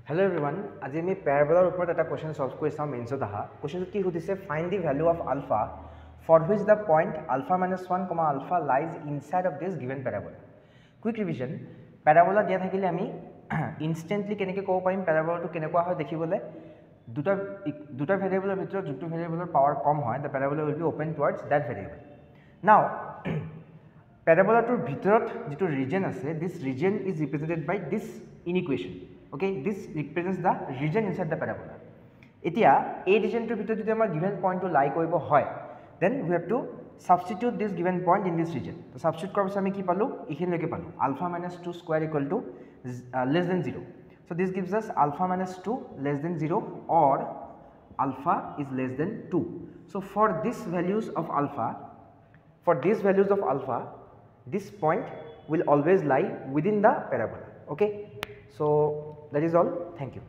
Hello everyone, আজি আমি প্যাৰাবোলাৰ ওপৰত এটা কোৱেশ্চন সলভ কৰি চাম মেইনছত আহা কোৱেশ্চনটো কি সুধিছে find the value of alpha for which the point alpha minus 1, alpha lies inside of this given parabola quick revision parabola দিয়া থাকিলে আমি ইনষ্টেণ্টলি কেনেকৈ ক'ব পাৰিম প্যাৰাবোলাটো কেনেকুৱা হয় দেখিবলৈ দুটা ভেৰিয়েবলৰ ভিতৰত যোনটো ভেৰিয়েবলৰ পাৱাৰ কম হয় the parabola will be open towards that variable now প্যাৰাবোলাটোৰ ভিতৰত যিটো ৰিজন আছে this region is represented by this inequation okay this represents the region inside the parabola etia a region to bhitor jodi amar given point to lie koribo hoy then we have to substitute this given point in this region to substitute kor ami ki palu ikhin leke palu alpha minus 2 square equal to less than 0 so this gives us alpha minus 2 less than 0 or alpha is less than 2 so for these values of alpha this point will always lie within the parabola okay so that is all. Thank you.